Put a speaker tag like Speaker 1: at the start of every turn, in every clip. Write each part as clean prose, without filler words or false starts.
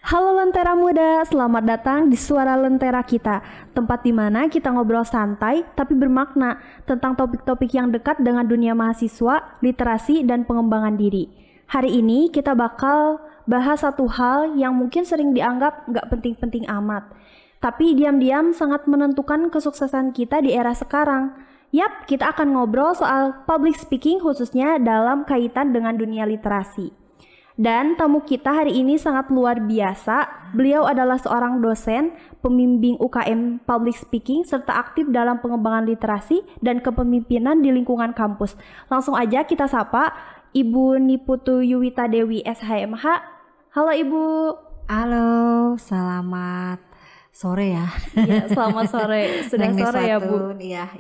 Speaker 1: Halo Lentera Muda, selamat datang di Suara Lentera Kita, tempat di mana kita ngobrol santai tapi bermakna tentang topik-topik yang dekat dengan dunia mahasiswa, literasi, dan pengembangan diri. Hari ini kita bakal bahas satu hal yang mungkin sering dianggap nggak penting-penting amat, tapi diam-diam sangat menentukan kesuksesan kita di era sekarang. Yap, kita akan ngobrol soal public speaking khususnya dalam kaitan dengan dunia literasi. Dan tamu kita hari ini sangat luar biasa. Beliau adalah seorang dosen, pembimbing UKM Public Speaking, serta aktif dalam pengembangan literasi dan kepemimpinan di lingkungan kampus. Langsung aja kita sapa Ibu Niputu Yuwita Dewi SHMH. Halo Ibu.
Speaker 2: Halo, selamat sore ya.
Speaker 1: Iya, selamat sore. Sudah sore ya Bu.
Speaker 2: Iya.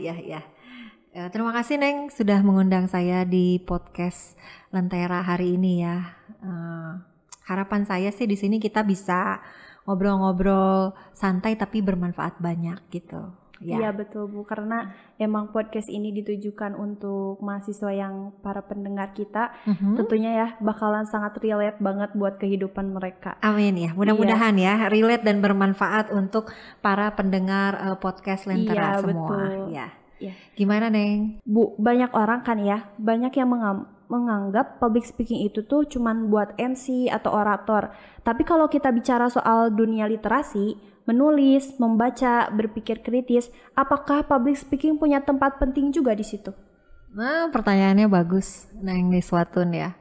Speaker 2: Terima kasih Neng sudah mengundang saya di podcast Lentera hari ini ya. Harapan saya sih di sini kita bisa ngobrol-ngobrol santai tapi bermanfaat banyak gitu. Ya.
Speaker 1: Iya betul Bu, karena emang podcast ini ditujukan untuk mahasiswa yang para pendengar kita, tentunya ya bakalan sangat relate banget buat kehidupan mereka.
Speaker 2: Amin ya, mudah-mudahan ya relate dan bermanfaat untuk para pendengar podcast Lentera semua.
Speaker 1: Betul.
Speaker 2: Ya.
Speaker 1: Ya.
Speaker 2: Gimana Neng?
Speaker 1: Bu, banyak orang kan ya, banyak yang menganggap public speaking itu tuh cuman buat MC atau orator. Tapi kalau kita bicara soal dunia literasi, menulis, membaca, berpikir kritis, apakah public speaking punya tempat penting juga di situ?
Speaker 2: Nah, pertanyaannya bagus, Neng Niswatun ya.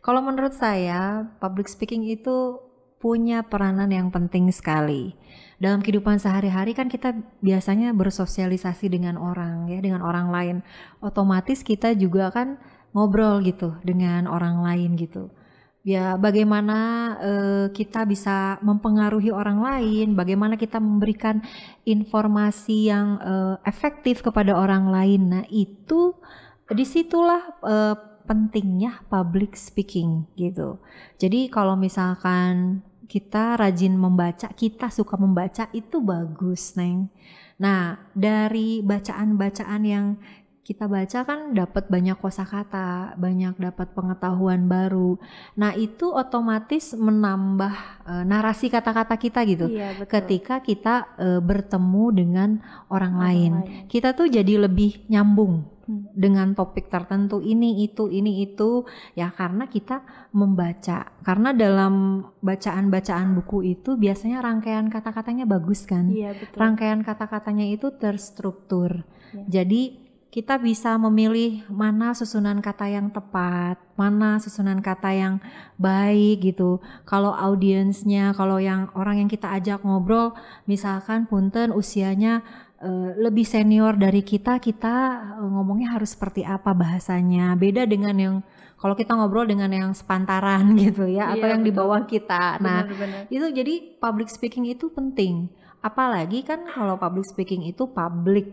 Speaker 2: Kalau menurut saya, public speaking itu punya peranan yang penting sekali. Dalam kehidupan sehari-hari kan kita biasanya bersosialisasi dengan orang ya, dengan orang lain. Otomatis kita juga kan ngobrol gitu dengan orang lain gitu. Ya bagaimana kita bisa mempengaruhi orang lain, bagaimana kita memberikan informasi yang efektif kepada orang lain. Nah itu disitulah pentingnya public speaking gitu. Jadi kalau misalkan kita rajin membaca, kita suka membaca itu bagus Neng. Nah dari bacaan-bacaan yang kita baca kan dapat banyak kosakata, banyak dapat pengetahuan baru. Nah itu otomatis menambah narasi kata-kata kita gitu.
Speaker 1: Iya, betul.
Speaker 2: Ketika kita bertemu dengan orang lain, kita tuh jadi lebih nyambung dengan topik tertentu ini itu ya karena kita membaca. Karena dalam bacaan-bacaan buku itu biasanya rangkaian kata-katanya bagus kan.
Speaker 1: Iya, betul.
Speaker 2: Rangkaian kata-katanya itu terstruktur.
Speaker 1: Iya.
Speaker 2: Jadi kita bisa memilih mana susunan kata yang tepat, mana susunan kata yang baik gitu. Kalau audiensnya, kalau yang orang yang kita ajak ngobrol, misalkan punten usianya lebih senior dari kita ngomongnya harus seperti apa bahasanya. Beda dengan yang kalau kita ngobrol dengan yang sepantaran gitu ya, atau yang
Speaker 1: betul.
Speaker 2: di bawah kita. Nah,
Speaker 1: Benar.
Speaker 2: itu jadi public speaking itu penting. Apalagi kan kalau public speaking itu public.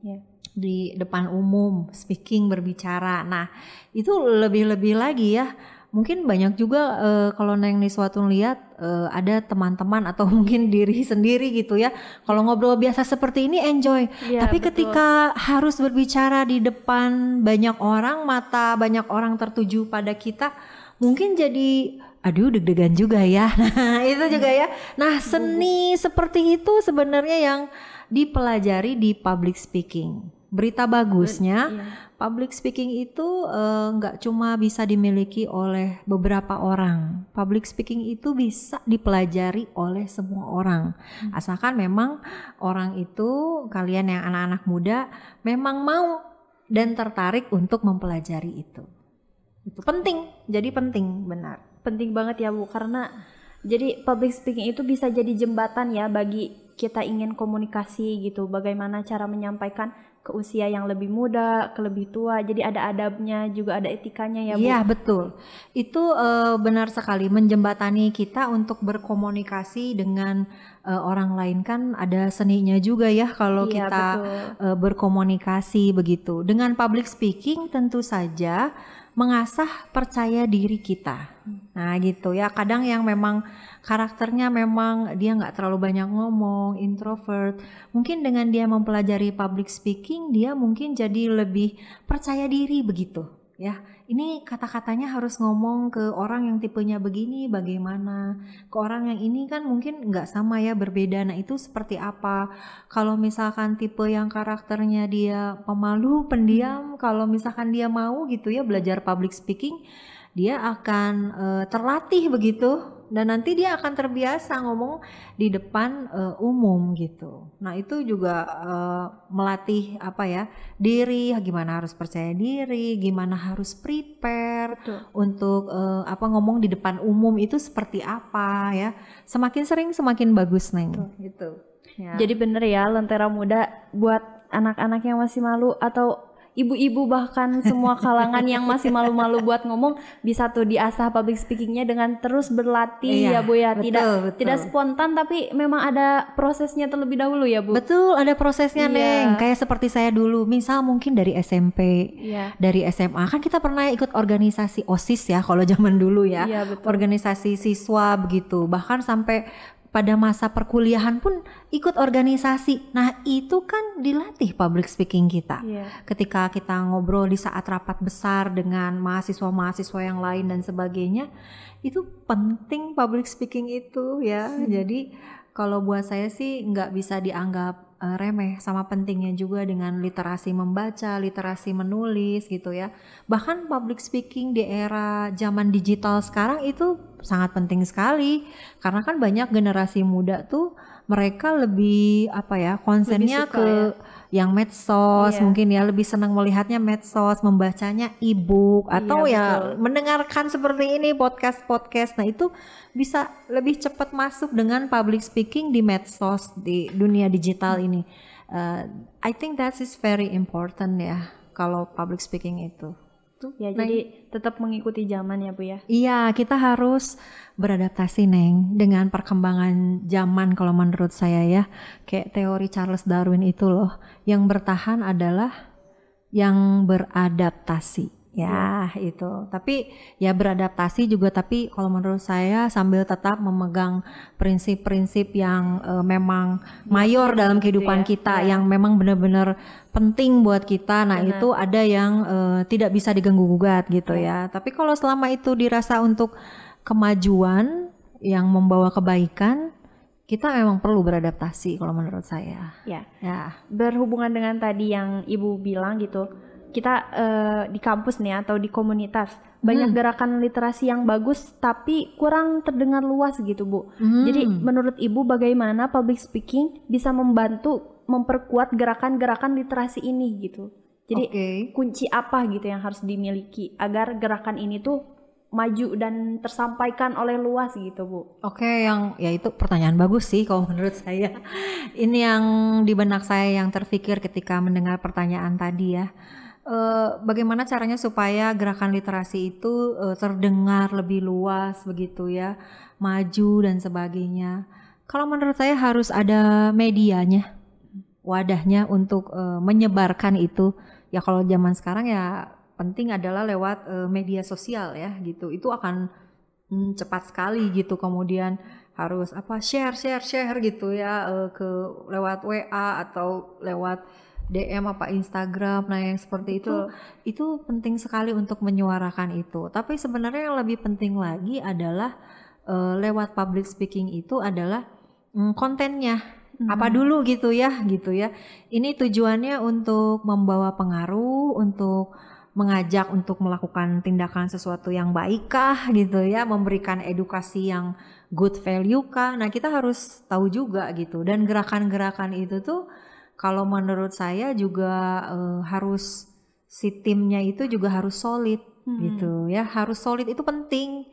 Speaker 1: Ya.
Speaker 2: Di depan umum, speaking, berbicara. Nah, itu lebih-lebih lagi ya. Mungkin banyak juga kalau Neng Niswatun lihat ada teman-teman atau mungkin diri sendiri gitu ya. Kalau ngobrol biasa seperti ini enjoy.
Speaker 1: Ya,
Speaker 2: tapi
Speaker 1: betul.
Speaker 2: ketika harus berbicara di depan banyak orang, mata banyak orang tertuju pada kita, mungkin jadi aduh deg-degan juga ya. Nah, itu juga ya. Nah, seni seperti itu sebenarnya yang dipelajari di public speaking. Berita bagusnya, public speaking itu nggak cuma bisa dimiliki oleh beberapa orang. Public speaking itu bisa dipelajari oleh semua orang. Asalkan memang orang itu, kalian yang anak-anak muda, memang mau dan tertarik untuk mempelajari itu. Itu penting, jadi penting benar.
Speaker 1: Penting banget ya Bu, karena jadi public speaking itu bisa jadi jembatan ya bagi kita ingin komunikasi gitu. Bagaimana cara menyampaikan ke usia yang lebih muda, ke lebih tua. Jadi ada adabnya, juga ada etikanya ya Bu.
Speaker 2: Iya betul. Itu benar sekali, menjembatani kita untuk berkomunikasi dengan orang lain kan ada seninya juga ya kalau kita berkomunikasi begitu. Dengan public speaking tentu saja mengasah percaya diri kita. Nah gitu ya, kadang yang memang karakternya memang dia nggak terlalu banyak ngomong, introvert. Mungkin dengan dia mempelajari public speaking, dia mungkin jadi lebih percaya diri begitu. ya. Ini kata-katanya harus ngomong ke orang yang tipenya begini bagaimana, ke orang yang ini kan mungkin nggak sama ya, berbeda. Nah itu seperti apa? Kalau misalkan tipe yang karakternya dia pemalu, pendiam, kalau misalkan dia mau gitu ya belajar public speaking, dia akan terlatih begitu. Dan nanti dia akan terbiasa ngomong di depan umum gitu. Nah itu juga melatih apa ya, diri, gimana harus percaya diri, gimana harus prepare.
Speaker 1: Betul.
Speaker 2: Untuk apa ngomong di depan umum itu seperti apa ya. Semakin sering semakin bagus Neng. Gitu. Ya.
Speaker 1: Jadi bener ya, Lentera Muda buat anak-anak yang masih malu atau ibu-ibu bahkan semua kalangan yang masih malu-malu buat ngomong bisa tuh diasah public speakingnya dengan terus berlatih ya Bu ya. Tidak spontan tapi memang ada prosesnya terlebih dahulu ya Bu.
Speaker 2: Betul, ada prosesnya Neng. Kayak seperti saya dulu, misal mungkin dari SMP, dari SMA kan kita pernah ikut organisasi OSIS ya kalau zaman dulu ya. Organisasi siswa begitu. Bahkan sampai pada masa perkuliahan pun ikut organisasi. Nah itu kan dilatih public speaking kita. Ketika kita ngobrol di saat rapat besar dengan mahasiswa-mahasiswa yang lain dan sebagainya, itu penting public speaking itu ya. Jadi kalau buat saya sih nggak bisa dianggap remeh, sama pentingnya juga dengan literasi membaca, literasi menulis gitu ya. Bahkan public speaking di era zaman digital sekarang itu sangat penting sekali, karena kan banyak generasi muda tuh mereka lebih apa ya, konsennya ke yang medsos, mungkin ya lebih senang melihatnya medsos, membacanya e-book atau ya mendengarkan seperti ini podcast. Nah itu bisa lebih cepat masuk dengan public speaking di medsos, di dunia digital ini. I think that is very important ya kalau public speaking itu.
Speaker 1: Ya jadi tetap mengikuti zaman ya Bu ya.
Speaker 2: Iya, kita harus beradaptasi Neng dengan perkembangan zaman kalau menurut saya ya. Kayak teori Charles Darwin itu loh, yang bertahan adalah yang beradaptasi. Ya itu, tapi ya beradaptasi juga, tapi kalau menurut saya sambil tetap memegang prinsip-prinsip yang memang mayor dalam kehidupan kita, yang memang benar-benar penting buat kita. Nah itu ada yang tidak bisa diganggu-gugat gitu ya. Tapi kalau selama itu dirasa untuk kemajuan yang membawa kebaikan, kita memang perlu beradaptasi kalau menurut saya.
Speaker 1: Ya. Berhubungan dengan tadi yang Ibu bilang gitu, kita di kampus nih atau di komunitas banyak gerakan literasi yang bagus tapi kurang terdengar luas gitu Bu. Jadi menurut Ibu bagaimana public speaking bisa membantu memperkuat gerakan-gerakan literasi ini gitu. Jadi kunci apa gitu yang harus dimiliki agar gerakan ini tuh maju dan tersampaikan oleh luas gitu Bu.
Speaker 2: Yang ya itu pertanyaan bagus sih kalau menurut saya. Ini yang di benak saya yang terfikir ketika mendengar pertanyaan tadi ya. Bagaimana caranya supaya gerakan literasi itu terdengar lebih luas begitu ya, maju dan sebagainya. Kalau menurut saya harus ada medianya, wadahnya untuk menyebarkan itu. Ya kalau zaman sekarang ya penting adalah lewat media sosial ya gitu. Itu akan cepat sekali gitu. Kemudian harus share gitu ya, ke lewat WA atau lewat DM Instagram. Nah yang seperti itu penting sekali untuk menyuarakan itu. Tapi sebenarnya yang lebih penting lagi adalah lewat public speaking itu adalah kontennya apa dulu gitu ya. Ini tujuannya untuk membawa pengaruh, untuk mengajak untuk melakukan tindakan sesuatu yang baik kah gitu ya, memberikan edukasi yang good value kah. Nah kita harus tahu juga gitu. Dan gerakan-gerakan itu tuh kalau menurut saya juga harus si timnya itu juga harus solid gitu ya, harus solid itu penting.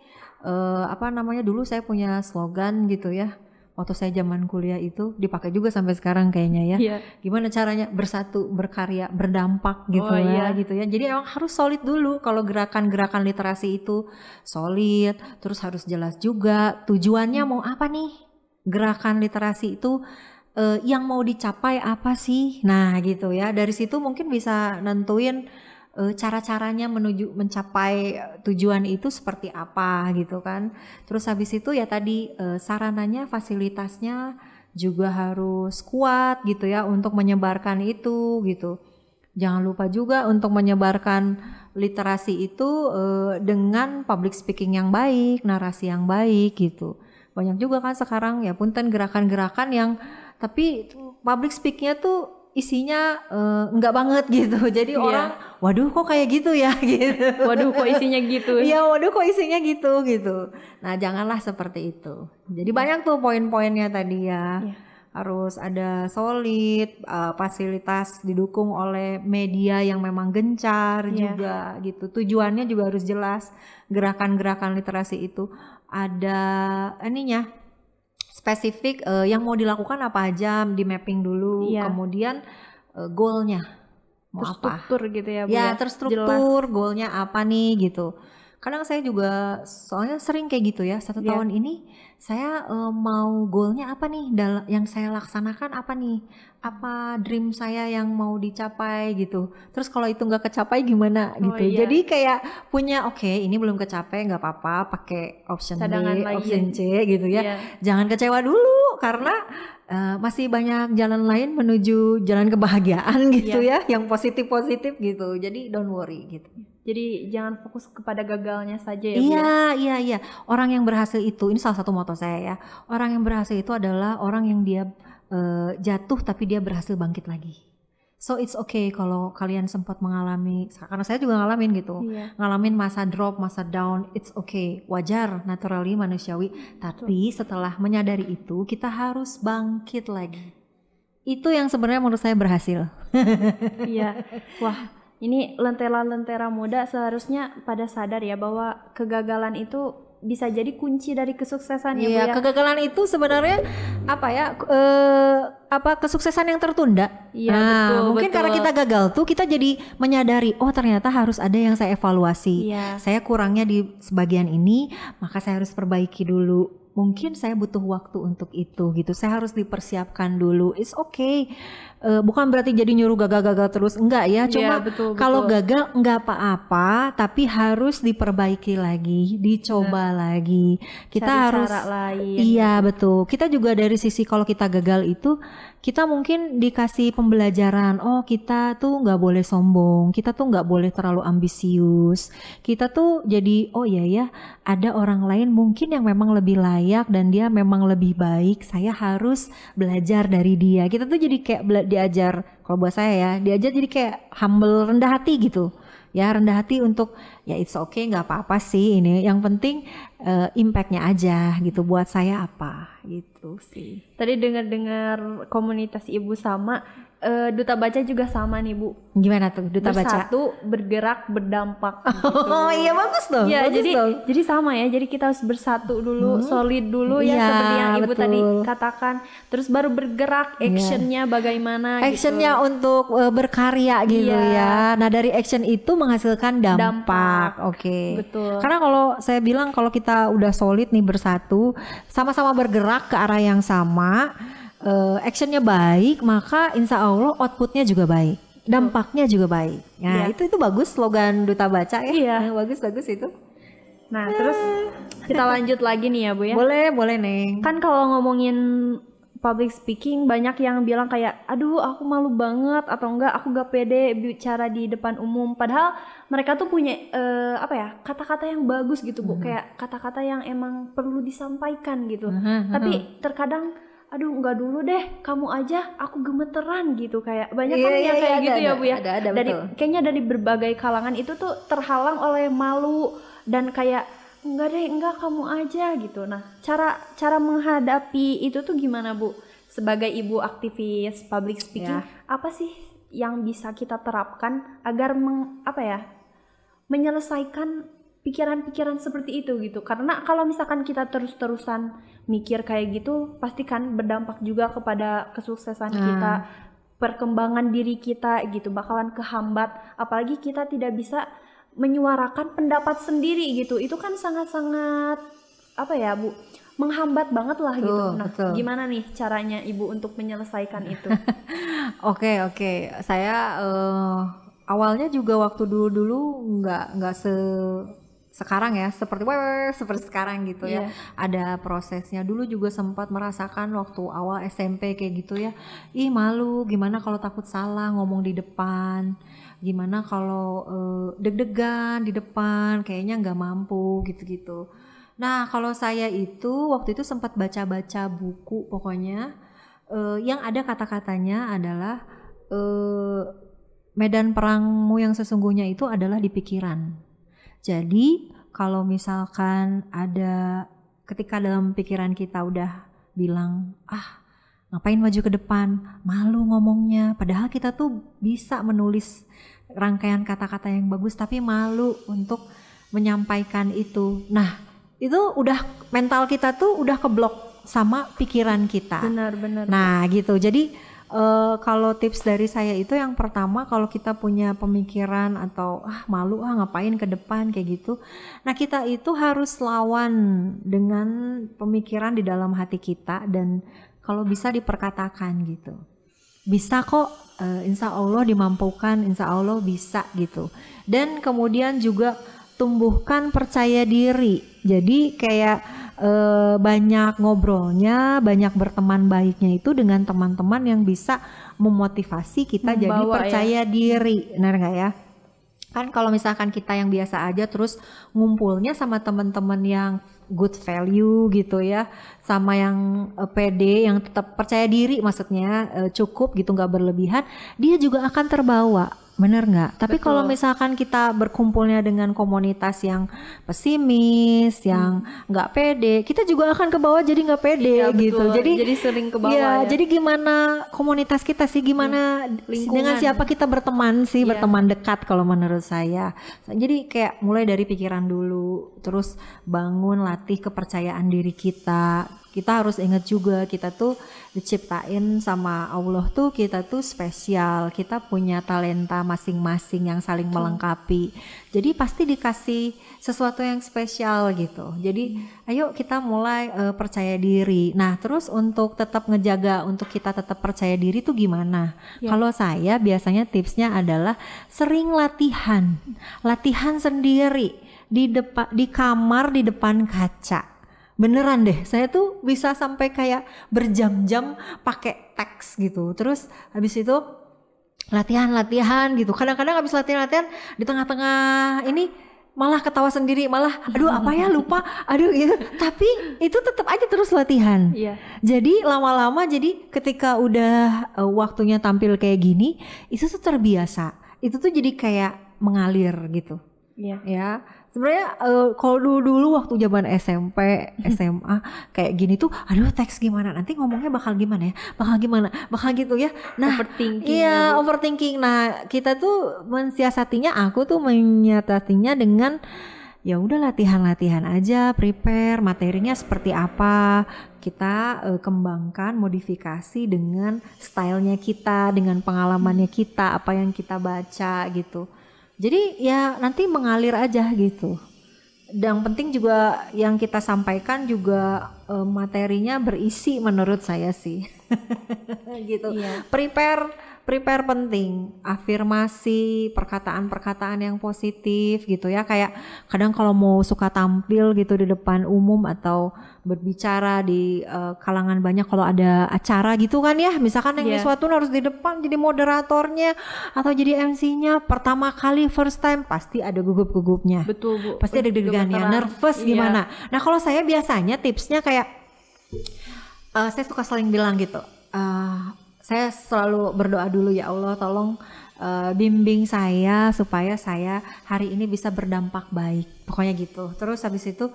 Speaker 2: Dulu saya punya slogan gitu ya, waktu saya zaman kuliah itu dipakai juga sampai sekarang kayaknya ya. Gimana caranya bersatu, berkarya, berdampak gitu gitu ya. Jadi emang harus solid dulu kalau gerakan-gerakan literasi itu solid, terus harus jelas juga tujuannya mau apa nih. Gerakan literasi itu yang mau dicapai apa sih? Nah gitu ya, dari situ mungkin bisa nentuin cara-caranya menuju mencapai tujuan itu seperti apa gitu kan. Terus habis itu ya tadi sarananya, fasilitasnya juga harus kuat gitu ya untuk menyebarkan itu gitu. Jangan lupa juga untuk menyebarkan literasi itu dengan public speaking yang baik, narasi yang baik gitu. Banyak juga kan sekarang ya punten gerakan-gerakan yang tapi public speakingnya tuh isinya enggak banget gitu. Jadi orang waduh kok kayak gitu ya gitu.
Speaker 1: Waduh kok isinya gitu.
Speaker 2: Iya, waduh kok isinya gitu. Nah, janganlah seperti itu. Jadi banyak tuh poin-poinnya tadi ya. Harus ada solid, fasilitas didukung oleh media yang memang gencar juga gitu. Tujuannya juga harus jelas. Gerakan-gerakan literasi itu ada ininya spesifik yang mau dilakukan apa aja, di mapping dulu. Kemudian goalnya mau
Speaker 1: terstruktur
Speaker 2: apa?
Speaker 1: Gitu ya Bu.
Speaker 2: Ya terstruktur, goalnya apa nih gitu. Kadang saya juga soalnya sering kayak gitu ya, 1 tahun ini saya mau goalnya apa nih, yang saya laksanakan apa nih, apa dream saya yang mau dicapai gitu. Terus kalau itu nggak kecapai gimana gitu. Jadi kayak punya oke, ini belum kecapai nggak apa-apa, pakai option
Speaker 1: cadangan
Speaker 2: B, option C gitu ya. Jangan kecewa dulu karena masih banyak jalan lain menuju jalan kebahagiaan gitu ya, yang positif-positif gitu. Jadi don't worry gitu.
Speaker 1: Jadi jangan fokus kepada gagalnya saja ya Bu.
Speaker 2: Iya. Orang yang berhasil itu, ini salah satu moto saya ya. Orang yang berhasil itu adalah orang yang dia jatuh tapi dia berhasil bangkit lagi. So it's okay kalau kalian sempat mengalami, karena saya juga ngalamin gitu. Ngalamin masa drop, masa down, it's okay. Wajar, naturally, manusiawi. Tapi setelah menyadari itu, kita harus bangkit lagi. Itu yang sebenarnya menurut saya berhasil.
Speaker 1: Iya. Wah. Ini lentera-lentera muda seharusnya pada sadar ya bahwa kegagalan itu bisa jadi kunci dari kesuksesan ya Bu ya.
Speaker 2: Kegagalan itu sebenarnya kesuksesan yang tertunda.
Speaker 1: Betul,
Speaker 2: mungkin karena kita gagal tuh kita jadi menyadari ternyata harus ada yang saya evaluasi. Saya kurangnya di sebagian ini, maka saya harus perbaiki dulu. Mungkin saya butuh waktu untuk itu gitu. Saya harus dipersiapkan dulu. It's okay. Bukan berarti jadi nyuruh gagal-gagal terus, enggak ya. Cuma kalau gagal enggak apa-apa, tapi harus diperbaiki lagi, dicoba lagi. Kita
Speaker 1: cari
Speaker 2: harus
Speaker 1: cara lain.
Speaker 2: Iya, betul. Kita juga dari sisi kalau kita gagal itu kita mungkin dikasih pembelajaran. Oh, kita tuh nggak boleh sombong. Kita tuh nggak boleh terlalu ambisius. Kita tuh jadi oh ya, ada orang lain mungkin yang memang lebih layak dan dia memang lebih baik. Saya harus belajar dari dia. Kita tuh jadi kayak diajar, kalau buat saya ya, diajar jadi kayak humble, rendah hati gitu. Ya rendah hati untuk ya it's okay, nggak apa-apa sih ini. Yang penting impactnya aja gitu buat saya apa gitu sih.
Speaker 1: Tadi dengar komunitas ibu sama Duta Baca juga sama nih Bu.
Speaker 2: Gimana tuh Duta Baca?
Speaker 1: Bersatu, bergerak, berdampak. Gitu.
Speaker 2: Oh iya bagus dong.
Speaker 1: Ya
Speaker 2: bagus
Speaker 1: jadi sama ya. Jadi kita harus bersatu dulu, solid dulu ya seperti yang ibu tadi katakan. Terus baru bergerak, actionnya bagaimana?
Speaker 2: Actionnya
Speaker 1: gitu.
Speaker 2: Untuk berkarya gitu ya. Nah dari action itu menghasilkan dampak. Oke.
Speaker 1: Betul.
Speaker 2: Karena kalau saya bilang kalau kita udah solid nih bersatu, sama-sama bergerak ke arah yang sama. Actionnya baik, maka insya Allah outputnya juga baik, dampaknya juga baik. Nah itu bagus slogan Duta Baca ya.
Speaker 1: Iya.
Speaker 2: Bagus itu.
Speaker 1: Nah terus kita lanjut lagi nih ya Bu ya.
Speaker 2: Boleh Neng.
Speaker 1: Kan kalau ngomongin public speaking banyak yang bilang kayak aduh aku malu banget atau enggak aku gak pede bicara di depan umum. Padahal mereka tuh punya kata-kata yang bagus gitu Bu. Kayak kata-kata yang emang perlu disampaikan gitu. Tapi terkadang aduh enggak dulu deh, kamu aja, aku gemeteran gitu kayak banyak kan yang kayak gitu ya Bu ya.
Speaker 2: Ada,
Speaker 1: dari kayaknya dari berbagai kalangan itu tuh terhalang oleh malu dan kayak enggak kamu aja gitu. Nah, cara menghadapi itu tuh gimana Bu? Sebagai ibu aktivis public speaking, apa sih yang bisa kita terapkan agar menyelesaikan pikiran-pikiran seperti itu gitu. Karena kalau misalkan kita terus-terusan mikir kayak gitu, pasti kan berdampak juga kepada kesuksesan kita, perkembangan diri kita gitu, bakalan kehambat. Apalagi kita tidak bisa menyuarakan pendapat sendiri gitu. Itu kan sangat-sangat Bu, menghambat banget lah gitu. Nah, gimana nih caranya Ibu untuk menyelesaikan itu?
Speaker 2: Oke. Saya awalnya juga waktu dulu nggak sekarang ya, seperti sekarang gitu ya. Ada prosesnya. Dulu juga sempat merasakan waktu awal SMP kayak gitu ya. Ih malu, gimana kalau takut salah ngomong di depan. Gimana kalau deg-degan di depan, kayaknya nggak mampu gitu-gitu. Nah kalau saya itu waktu itu sempat baca-baca buku pokoknya yang ada kata-katanya adalah medan perangmu yang sesungguhnya itu adalah di pikiran. Jadi kalau misalkan ada ketika dalam pikiran kita udah bilang ngapain maju ke depan, malu ngomongnya, padahal kita tuh bisa menulis rangkaian kata-kata yang bagus tapi malu untuk menyampaikan itu. Nah itu udah mental kita tuh udah keblok sama pikiran kita.
Speaker 1: Benar.
Speaker 2: Nah gitu, jadi kalau tips dari saya itu yang pertama, kalau kita punya pemikiran atau malu ngapain ke depan kayak gitu, nah kita itu harus lawan dengan pemikiran di dalam hati kita dan kalau bisa diperkatakan gitu. Bisa kok, insya Allah dimampukan, insya Allah bisa gitu. Dan kemudian juga tumbuhkan percaya diri. Jadi kayak banyak ngobrolnya, banyak berteman baiknya itu dengan teman-teman yang bisa memotivasi kita jadi percaya diri, benar nggak ya? Kan kalau misalkan kita yang biasa aja terus ngumpulnya sama teman-teman yang good value gitu ya, sama yang pede, yang tetap percaya diri maksudnya cukup gitu, nggak berlebihan, dia juga akan terbawa. Bener nggak? Tapi kalau misalkan kita berkumpulnya dengan komunitas yang pesimis, yang nggak pede, kita juga akan ke bawah jadi nggak pede gitu.
Speaker 1: Jadi sering ke bawah.
Speaker 2: Ya, jadi gimana komunitas kita sih? Gimana dengan siapa kita berteman sih? Berteman dekat kalau menurut saya. Jadi kayak mulai dari pikiran dulu, terus bangun latih kepercayaan diri kita. Kita harus ingat juga kita tuh diciptain sama Allah tuh, kita tuh spesial, kita punya talenta masing-masing yang saling melengkapi. Jadi pasti dikasih sesuatu yang spesial gitu. Jadi ayo kita mulai percaya diri. Nah terus untuk tetap ngejaga untuk kita tetap percaya diri tuh gimana? Kalau saya biasanya tipsnya adalah sering latihan sendiri di kamar di depan kaca. Beneran deh, saya tuh bisa sampai kayak berjam-jam pakai teks gitu. Terus habis itu latihan gitu. Kadang-kadang habis latihan di tengah-tengah ini malah ketawa sendiri, malah aduh apa ya lupa, aduh gitu. Tapi itu tetap aja terus latihan. Jadi lama-lama jadi ketika udah waktunya tampil kayak gini, itu tuh terbiasa. Itu tuh jadi kayak mengalir gitu. Ya. Sebenarnya kalau dulu waktu zaman SMP, SMA kayak gini tuh, aduh teks gimana, nanti ngomongnya bakal gimana ya, bakal gitu ya. Nah, overthinking. Nah, kita tuh mensiasatinya, aku tuh menyiasatinya dengan ya udah latihan aja, prepare materinya seperti apa, kita kembangkan, modifikasi dengan stylenya kita, dengan pengalamannya kita, apa yang kita baca gitu. Jadi ya nanti mengalir aja gitu. Dan penting juga yang kita sampaikan juga materinya berisi menurut saya sih. Gitu. Prepare penting, afirmasi, perkataan-perkataan yang positif gitu ya. Kayak kadang kalau mau suka tampil gitu di depan umum atau berbicara di kalangan banyak, kalau ada acara gitu kan ya, misalkan yang sesuatu harus di depan jadi moderatornya atau jadi MC-nya pertama kali first time, pasti ada gugup-gugupnya.
Speaker 1: Betul Bu.
Speaker 2: Pasti ada deg-degannya, nervous gimana. Nah kalau saya biasanya tipsnya kayak saya suka saling bilang gitu, saya selalu berdoa dulu, ya Allah tolong bimbing saya supaya saya hari ini bisa berdampak baik, pokoknya gitu. Terus habis itu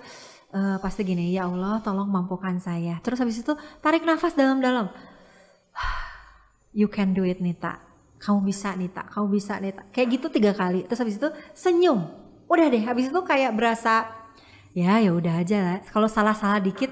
Speaker 2: pasti gini, ya Allah tolong mampukan saya. Terus habis itu tarik nafas dalam-dalam, you can do it Nita, kamu bisa Nita, kayak gitu 3 kali. Terus habis itu senyum, udah deh. Habis itu kayak berasa ya udah aja lah, kalau salah-salah dikit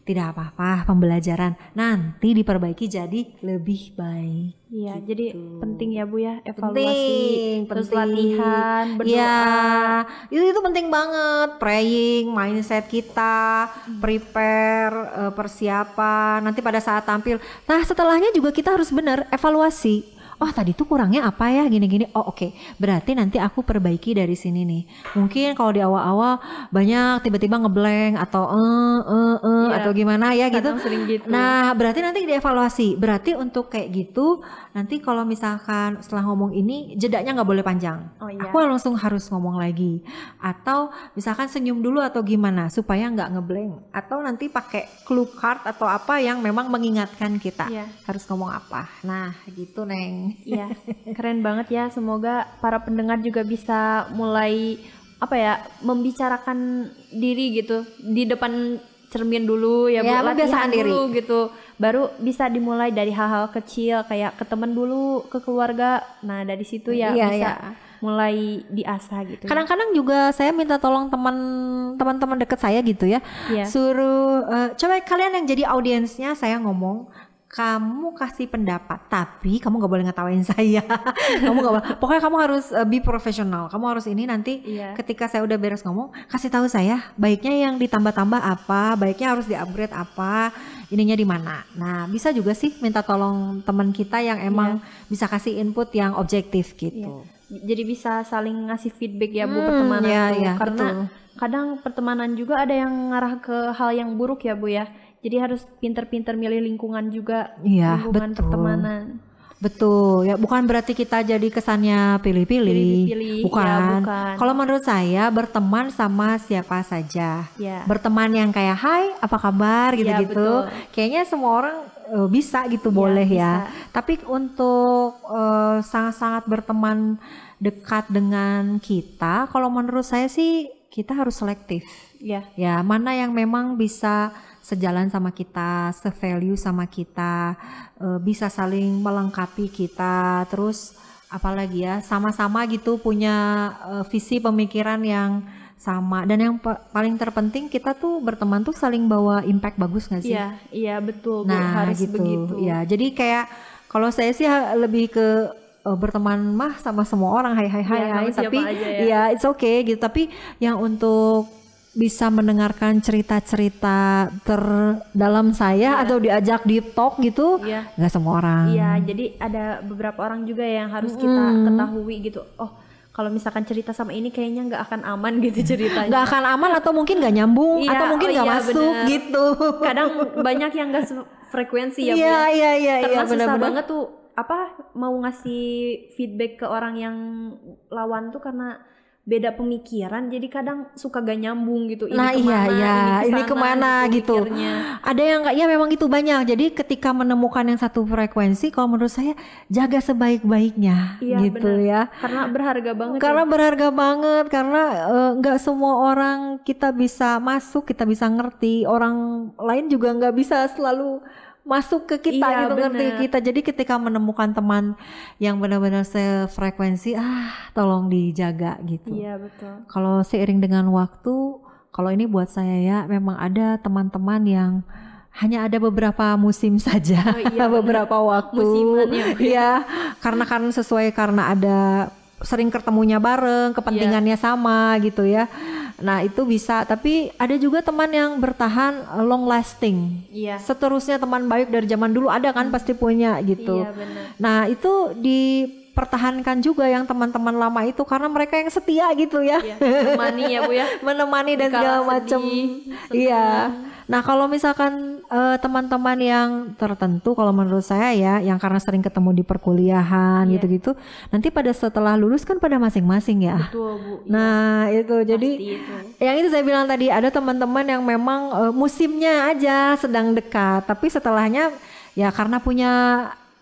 Speaker 2: tidak apa-apa, pembelajaran, nanti diperbaiki jadi lebih baik.
Speaker 1: Iya,
Speaker 2: gitu.
Speaker 1: jadi penting ya Bu ya, evaluasi, terus latihan, berdoa.
Speaker 2: Iya, itu penting banget, praying, mindset kita, prepare, persiapan, nanti pada saat tampil. Nah setelahnya juga kita harus benar evaluasi. oh tadi tuh kurangnya apa ya gini-gini, oh oke, berarti nanti aku perbaiki dari sini nih. Mungkin kalau di awal-awal banyak tiba-tiba ngeblank atau atau gimana ya gitu.
Speaker 1: Sering gitu.
Speaker 2: Nah berarti nanti dievaluasi, berarti untuk kayak gitu nanti kalau misalkan setelah ngomong ini jedanya nggak boleh panjang, aku langsung harus ngomong lagi, atau misalkan senyum dulu atau gimana supaya nggak ngeblank, atau nanti pakai clue card atau apa yang memang mengingatkan kita harus ngomong apa. Nah gitu Neng.
Speaker 1: Iya, keren banget ya. Semoga para pendengar juga bisa mulai membicarakan diri gitu di depan cermin dulu ya, Bu, latihan dulu gitu. Baru bisa dimulai dari hal-hal kecil kayak ke teman dulu, ke keluarga. Nah, dari situ bisa mulai diasah gitu.
Speaker 2: Kadang-kadang juga saya minta tolong teman-teman dekat saya gitu ya. Suruh coba kalian yang jadi audiensnya saya ngomong, kamu kasih pendapat, tapi kamu gak boleh ngetawain saya. Kamu gak boleh, pokoknya kamu harus be profesional. Kamu harus ini nanti ketika saya udah beres ngomong, kasih tahu saya baiknya yang ditambah-tambah apa, baiknya harus di-upgrade apa, ininya di mana. Nah, bisa juga sih minta tolong teman kita yang emang bisa kasih input yang objektif gitu.
Speaker 1: Jadi bisa saling ngasih feedback ya, Bu, pertemanan tuh. Karena kadang pertemanan juga ada yang ngarah ke hal yang buruk ya, Bu ya. Jadi harus pinter-pinter milih lingkungan juga, lingkungan pertemanan.
Speaker 2: Betul, ya bukan berarti kita jadi kesannya pilih-pilih. Bukan. Kalau menurut saya berteman sama siapa saja. Berteman yang kayak hai, apa kabar gitu-gitu. Kayaknya semua orang bisa gitu, boleh ya. Tapi untuk sangat-sangat berteman dekat dengan kita, kalau menurut saya sih kita harus selektif. Ya, mana yang memang bisa sejalan sama kita, se-value sama kita, bisa saling melengkapi kita, terus apalagi ya, sama-sama gitu punya visi pemikiran yang sama. Dan yang paling terpenting kita tuh berteman tuh saling bawa impact bagus gak sih?
Speaker 1: Iya betul,
Speaker 2: nah,
Speaker 1: harus
Speaker 2: gitu.
Speaker 1: begitu.
Speaker 2: Ya, jadi kayak kalau saya sih lebih ke berteman mah sama semua orang, hai tapi ya it's okay gitu. Tapi yang untuk bisa mendengarkan cerita-cerita terdalam saya atau diajak deep talk gitu, nggak semua orang.
Speaker 1: Iya, jadi ada beberapa orang juga yang harus kita ketahui gitu. Oh, kalau misalkan cerita sama ini kayaknya nggak akan aman gitu ceritanya.
Speaker 2: Nggak akan aman atau mungkin nggak nyambung atau mungkin nggak masuk gitu.
Speaker 1: Kadang banyak yang nggak frekuensi ya. Karena susah banget tuh mau ngasih feedback ke orang yang lawan tuh karena beda pemikiran, jadi kadang suka gak nyambung gitu. Ini kemana gitu. Pikirnya.
Speaker 2: Ada yang nggak, ya memang itu banyak. Jadi ketika menemukan yang satu frekuensi, kalau menurut saya jaga sebaik-baiknya gitu bener. Ya.
Speaker 1: Karena berharga banget.
Speaker 2: Berharga banget karena nggak semua orang kita bisa masuk, kita bisa ngerti. Orang lain juga nggak bisa selalu masuk ke kita gitu, ngerti kita. Jadi ketika menemukan teman yang benar-benar sefrekuensi, tolong dijaga gitu.
Speaker 1: Iya betul.
Speaker 2: Kalau seiring dengan waktu, kalau ini buat saya ya, memang ada teman-teman yang hanya ada beberapa musim saja, beberapa waktu.
Speaker 1: Musimannya.
Speaker 2: Iya, karena sesuai karena ada sering ketemunya bareng, kepentingannya sama gitu ya. Nah itu bisa, tapi ada juga teman yang bertahan long lasting. Seterusnya teman baik dari zaman dulu ada kan, pasti punya gitu. Nah itu dipertahankan juga yang teman-teman lama itu karena mereka yang setia gitu ya.
Speaker 1: Menemani ya Bu ya.
Speaker 2: Menemani dan segala macam. Iya. Nah kalau misalkan teman-teman yang tertentu, kalau menurut saya ya, yang karena sering ketemu di perkuliahan gitu-gitu, nanti pada setelah lulus kan pada masing-masing ya.
Speaker 1: Betul Bu.
Speaker 2: Nah itu jadi yang itu saya bilang tadi, ada teman-teman yang memang musimnya aja sedang dekat, tapi setelahnya ya karena punya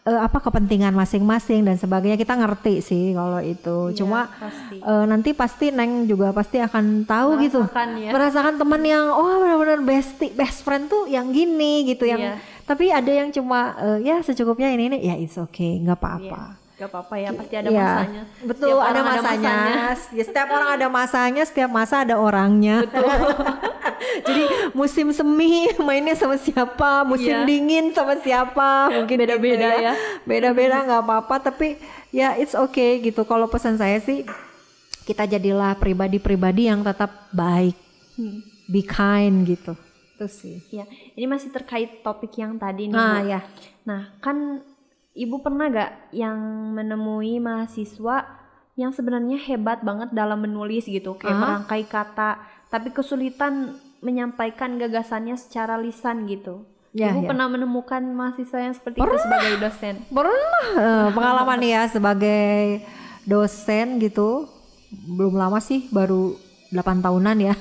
Speaker 2: kepentingan masing-masing dan sebagainya, kita ngerti sih kalau itu. Cuma nanti pasti Neng juga pasti akan tahu merasakan teman yang benar-benar best friend tuh yang gini gitu, yang tapi ada yang cuma secukupnya ini ya it's okay, nggak apa-apa.
Speaker 1: Gak apa-apa ya, pasti ada masanya.
Speaker 2: Betul, ada masanya. Ya, setiap orang ada masanya, setiap masa ada orangnya.
Speaker 1: Betul.
Speaker 2: Jadi musim semi mainnya sama siapa, musim dingin sama siapa, mungkin
Speaker 1: beda-beda
Speaker 2: gitu ya. Beda-beda nggak apa-apa, tapi ya it's okay gitu. Kalau pesan saya sih, kita jadilah pribadi-pribadi yang tetap baik, be kind gitu. Itu sih.
Speaker 1: Ya, ini masih terkait topik yang tadi nih.
Speaker 2: Ya.
Speaker 1: Nah, kan Ibu pernah gak yang menemui mahasiswa yang sebenarnya hebat banget dalam menulis gitu, kayak merangkai kata, tapi kesulitan menyampaikan gagasannya secara lisan gitu? Ibu pernah menemukan mahasiswa yang seperti itu sebagai dosen?
Speaker 2: Pernah, pengalaman ya sebagai dosen gitu, belum lama sih, baru 8 tahunan ya.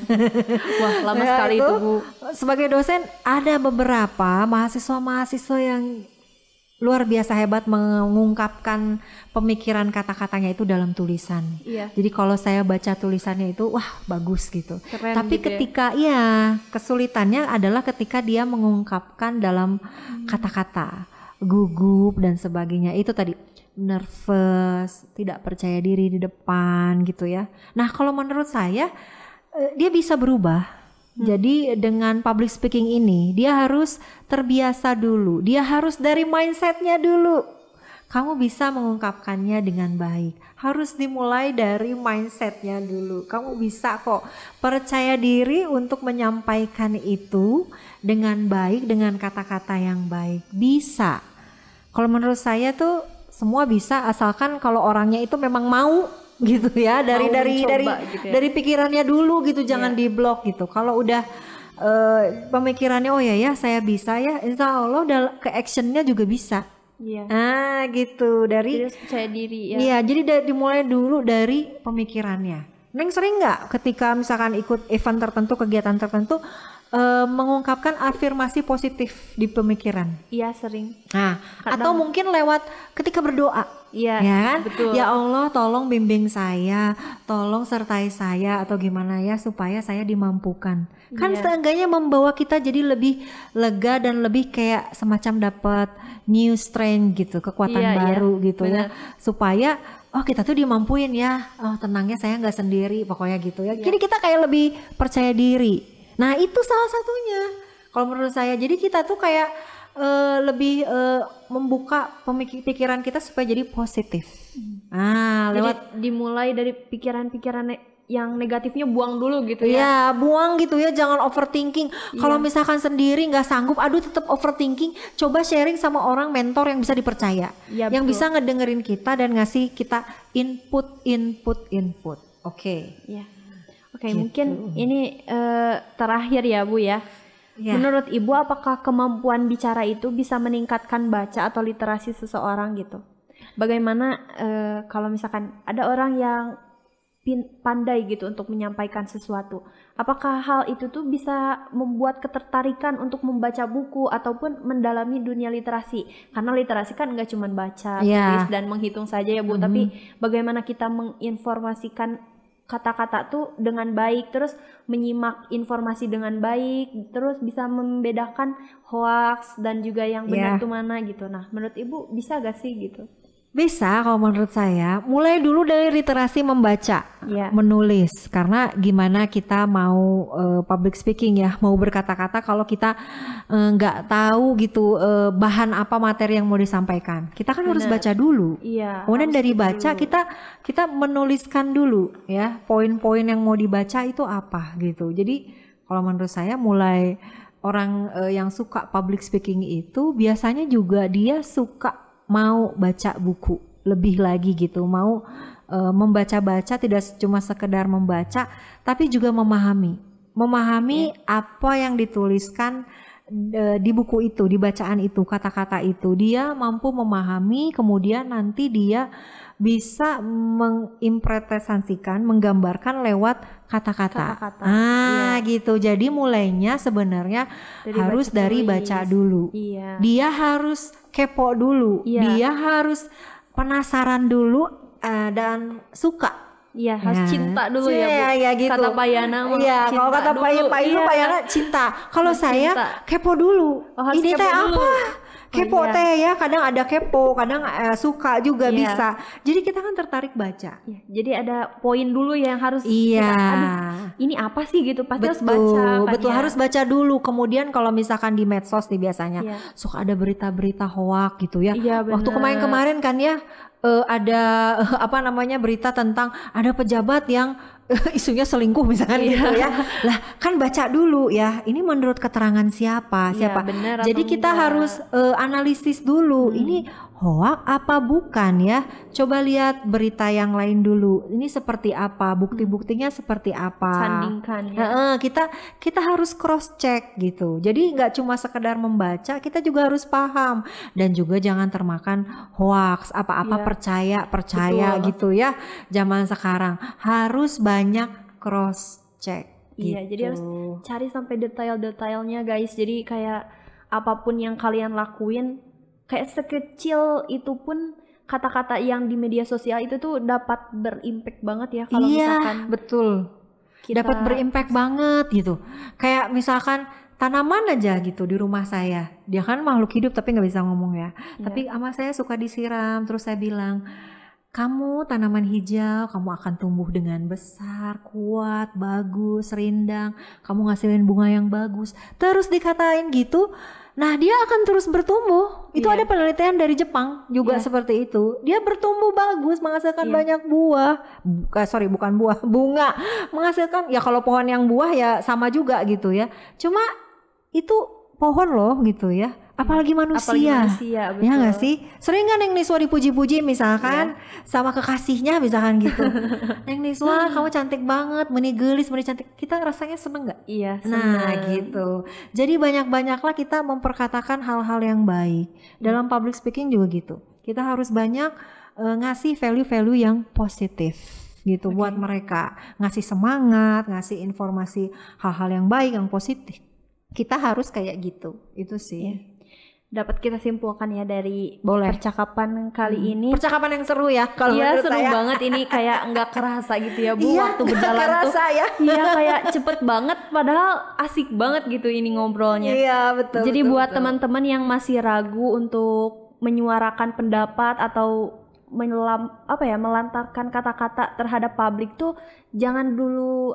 Speaker 1: Wah, lama sekali itu, Bu.
Speaker 2: Sebagai dosen ada beberapa mahasiswa-mahasiswa yang luar biasa hebat mengungkapkan pemikiran kata-katanya itu dalam tulisan.
Speaker 1: Iya.
Speaker 2: Jadi kalau saya baca tulisannya itu wah bagus gitu.
Speaker 1: Keren
Speaker 2: tapi
Speaker 1: gitu
Speaker 2: ketika kesulitannya adalah ketika dia mengungkapkan dalam kata-kata gugup dan sebagainya. Itu tadi nervous, tidak percaya diri di depan gitu ya. Nah, kalau menurut saya dia bisa berubah. Jadi dengan public speaking ini dia harus terbiasa dulu, dia harus dari mindsetnya dulu. Kamu bisa mengungkapkannya dengan baik, harus dimulai dari mindsetnya dulu. Kamu bisa kok, percaya diri untuk menyampaikan itu dengan baik, dengan kata-kata yang baik. Bisa. Kalau menurut saya tuh semua bisa, asalkan kalau orangnya itu memang mau gitu ya, dari gitu ya. Dari pikirannya dulu gitu, jangan diblok gitu. Kalau udah pemikirannya oh ya saya bisa ya, insya Allah udah ke actionnya juga bisa.
Speaker 1: Iya.
Speaker 2: Gitu, dari
Speaker 1: percaya diri ya.
Speaker 2: Iya, jadi dimulai dulu dari pemikirannya. Neng sering nggak ketika misalkan ikut event tertentu, kegiatan tertentu, mengungkapkan afirmasi positif di pemikiran?
Speaker 1: Iya, sering.
Speaker 2: Nah, atau mungkin lewat ketika berdoa.
Speaker 1: Iya,
Speaker 2: ya kan?
Speaker 1: Betul.
Speaker 2: Ya Allah, tolong bimbing saya, tolong sertai saya atau gimana ya supaya saya dimampukan. Kan seenggaknya membawa kita jadi lebih lega dan lebih kayak semacam dapat new strength gitu, kekuatan baru gitu. Bener. Ya. Supaya oh kita tuh dimampuin ya. Oh tenangnya saya nggak sendiri pokoknya gitu ya. Jadi kita kayak lebih percaya diri. Nah, itu salah satunya. Kalau menurut saya, jadi kita tuh kayak lebih membuka pikiran kita supaya jadi positif.
Speaker 1: Lewat dimulai dari pikiran-pikiran yang negatifnya buang dulu gitu ya.
Speaker 2: Iya, buang gitu ya, jangan overthinking. Kalau misalkan sendiri nggak sanggup, tetap overthinking, coba sharing sama orang mentor yang bisa dipercaya.
Speaker 1: Ya,
Speaker 2: yang bisa ngedengerin kita dan ngasih kita input. Oke.
Speaker 1: Iya. Oke, gitu. Mungkin ini terakhir ya Bu ya. Menurut Ibu, apakah kemampuan bicara itu bisa meningkatkan baca atau literasi seseorang gitu? Bagaimana kalau misalkan ada orang yang pandai gitu untuk menyampaikan sesuatu, apakah hal itu tuh bisa membuat ketertarikan untuk membaca buku ataupun mendalami dunia literasi? Karena literasi kan nggak cuma baca, tulis dan menghitung saja ya Bu, tapi bagaimana kita menginformasikan kata-kata tuh dengan baik, terus menyimak informasi dengan baik, terus bisa membedakan hoax dan juga yang benar tuh mana gitu. Nah, menurut Ibu bisa gak sih gitu?
Speaker 2: Bisa, kalau menurut saya mulai dulu dari literasi membaca, menulis. Karena gimana kita mau public speaking ya, mau berkata-kata kalau kita nggak tahu gitu bahan apa materi yang mau disampaikan. Kita kan harus baca dulu. Kemudian dari baca kita menuliskan dulu ya, poin-poin yang mau dibaca itu apa gitu. Jadi kalau menurut saya mulai orang yang suka public speaking itu biasanya juga dia suka mau baca buku lebih lagi gitu, mau membaca-baca, tidak cuma sekedar membaca tapi juga memahami apa yang dituliskan di buku itu, di bacaan itu, kata-kata itu. Dia mampu memahami, kemudian nanti dia bisa menginterpretasikan, menggambarkan lewat kata-kata. Gitu. Jadi mulainya sebenarnya harus dari baca dulu. Dia harus kepo dulu. Dia harus penasaran dulu dan suka.
Speaker 1: Harus cinta dulu ya Bu.
Speaker 2: Gitu.
Speaker 1: Kata Pak Yana cinta.
Speaker 2: Kalau kata Pak Yana cinta. Kalau saya kepo dulu. Ini teh apa? Kepo teh ya, kadang ada kepo, kadang suka juga bisa. Jadi kita kan tertarik baca.
Speaker 1: Jadi ada poin dulu yang harus kita, ini apa sih gitu, pasti harus baca.
Speaker 2: Betul, harus baca dulu. Kemudian kalau misalkan di medsos nih biasanya suka ada berita-berita hoak gitu ya. Waktu kemarin kan ya ada berita tentang ada pejabat yang isunya selingkuh misalkan gitu ya. Lah kan baca dulu ya, ini menurut keterangan siapa. Jadi kita harus analisis dulu, ini hoak apa bukan ya? Coba lihat berita yang lain dulu. Ini seperti apa? Bukti-buktinya seperti apa?
Speaker 1: Sandingkan ya.
Speaker 2: Kita harus cross check gitu. Jadi nggak cuma sekedar membaca, kita juga harus paham dan juga jangan termakan hoaks. Apa-apa percaya
Speaker 1: Betul.
Speaker 2: gitu ya. Zaman sekarang harus banyak cross check.
Speaker 1: Iya,
Speaker 2: Gitu.
Speaker 1: jadi harus cari sampai detail-detailnya guys. Jadi kayak apapun yang kalian lakuin, kayak sekecil itu pun kata-kata yang di media sosial itu tuh dapat berimpact banget ya kalau misalkan
Speaker 2: betul. Dapat berimpact banget gitu. Kayak misalkan tanaman aja gitu di rumah saya. Dia kan makhluk hidup tapi nggak bisa ngomong ya. Tapi sama saya suka disiram. Terus saya bilang, kamu tanaman hijau, kamu akan tumbuh dengan besar, kuat, bagus, rindang. Kamu ngasilin bunga yang bagus. Terus dikatain gitu, nah dia akan terus bertumbuh. Itu ada penelitian dari Jepang juga seperti itu. Dia bertumbuh bagus, menghasilkan banyak buah. Bukan buah, bunga. Menghasilkan, ya kalau pohon yang buah ya sama juga gitu ya. Cuma itu pohon loh gitu ya. Apalagi manusia,
Speaker 1: betul.
Speaker 2: Ya nggak sih? Sering kan Neng Niswa dipuji-puji misalkan sama kekasihnya misalkan gitu. Neng Niswa kamu cantik banget, meni gelis, meni cantik. Kita rasanya seneng nggak?
Speaker 1: Iya, seneng.
Speaker 2: Nah gitu. Jadi banyak-banyaklah kita memperkatakan hal-hal yang baik. Dalam public speaking juga gitu. Kita harus banyak ngasih value-value yang positif gitu buat mereka. Ngasih semangat, ngasih informasi hal-hal yang baik, yang positif. Kita harus kayak gitu. Itu sih.
Speaker 1: Dapat kita simpulkan ya dari percakapan kali ini.
Speaker 2: Percakapan yang seru ya kalau menurut
Speaker 1: seru
Speaker 2: saya.
Speaker 1: banget ini, kayak nggak kerasa gitu ya Bu,
Speaker 2: Iya,
Speaker 1: waktu berjalan tuh.
Speaker 2: Ya.
Speaker 1: Iya, kayak cepet banget padahal asik banget gitu ini ngobrolnya.
Speaker 2: Iya, betul.
Speaker 1: Jadi buat teman-teman yang masih ragu untuk menyuarakan pendapat atau melantarkan kata-kata terhadap publik tuh jangan dulu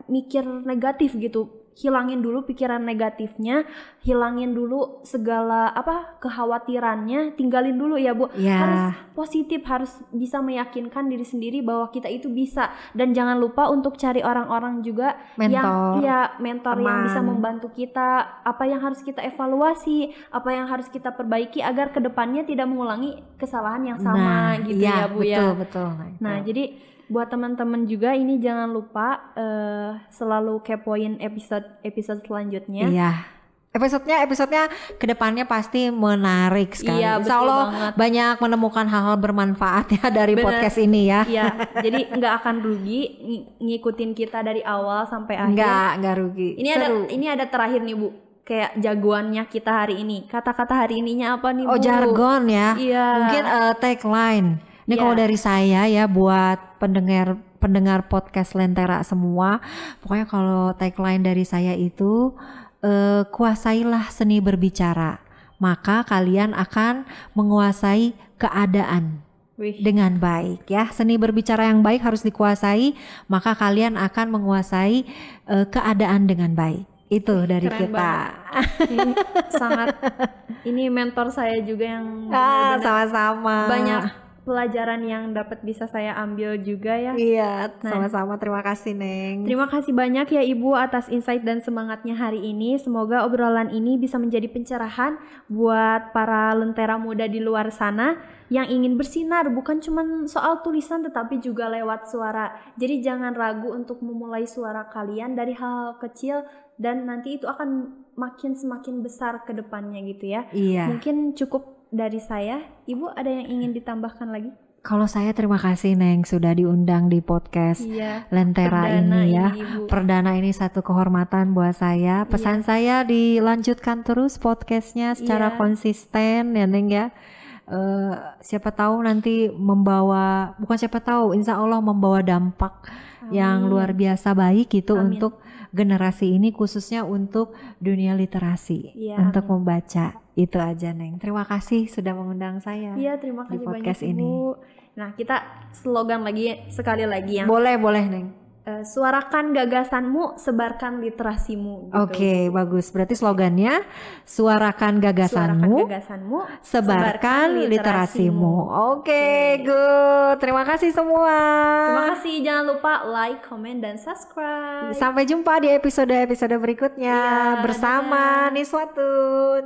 Speaker 1: mikir negatif gitu. Hilangin dulu pikiran negatifnya, hilangin dulu segala kekhawatirannya, tinggalin dulu ya Bu. Harus positif, harus bisa meyakinkan diri sendiri bahwa kita itu bisa, dan jangan lupa untuk cari orang-orang juga mentor yang bisa membantu kita, apa yang harus kita evaluasi, apa yang harus kita perbaiki agar kedepannya tidak mengulangi kesalahan yang sama gitu ya Bu ya.
Speaker 2: Betul.
Speaker 1: Nah, jadi buat teman-teman juga ini jangan lupa selalu kepoin episode selanjutnya.
Speaker 2: Iya. Episodenya kedepannya pasti menarik sekali.
Speaker 1: Iya,
Speaker 2: Insya Allah banyak menemukan hal-hal bermanfaat ya dari podcast ini ya.
Speaker 1: Iya, jadi nggak akan rugi ngikutin kita dari awal sampai akhir.
Speaker 2: Nggak rugi.
Speaker 1: Ini ada terakhir nih Bu. Kayak jagoannya kita hari ini. Kata-kata hari ininya apa nih Bu?
Speaker 2: Oh, jargon ya.
Speaker 1: Iya.
Speaker 2: Mungkin tagline. Ini kalau dari saya ya buat pendengar podcast Lentera semua, pokoknya kalau tagline dari saya itu kuasailah seni berbicara, maka kalian akan menguasai keadaan dengan baik ya. Seni berbicara yang baik harus dikuasai, maka kalian akan menguasai keadaan dengan baik. Itu dari kita.
Speaker 1: Ini mentor saya juga yang
Speaker 2: sama-sama.
Speaker 1: Banyak pelajaran yang dapat bisa saya ambil juga ya.
Speaker 2: Iya, sama-sama. Terima kasih Neng.
Speaker 1: Terima kasih banyak ya Ibu atas insight dan semangatnya hari ini. Semoga obrolan ini bisa menjadi pencerahan buat para lentera muda di luar sana yang ingin bersinar, bukan cuma soal tulisan tetapi juga lewat suara. Jadi jangan ragu untuk memulai suara kalian dari hal-hal kecil dan nanti itu akan semakin besar ke depannya gitu ya.
Speaker 2: Iya.
Speaker 1: Mungkin cukup dari saya. Ibu ada yang ingin ditambahkan lagi?
Speaker 2: Kalau saya terima kasih Neng sudah diundang di podcast Lentera ini ya. Perdana ini satu kehormatan buat saya. Pesan saya dilanjutkan terus podcastnya secara konsisten ya Neng ya. Siapa tahu nanti insya Allah membawa dampak yang luar biasa baik gitu untuk generasi ini, khususnya untuk dunia literasi, untuk membaca. Itu aja Neng. Terima kasih sudah mengundang saya.
Speaker 1: Iya, terima kasih
Speaker 2: di podcast
Speaker 1: banyak
Speaker 2: ini.
Speaker 1: Ibu. Nah, kita slogan sekali lagi yang
Speaker 2: boleh Neng.
Speaker 1: Suarakan gagasanmu, sebarkan literasimu. Gitu.
Speaker 2: Oke, bagus. Berarti slogannya suarakan gagasanmu, sebarkan literasimu. Oke, good. Terima kasih semua.
Speaker 1: Terima kasih. Jangan lupa like, comment, dan subscribe.
Speaker 2: Sampai jumpa di episode berikutnya bersama Niswatun.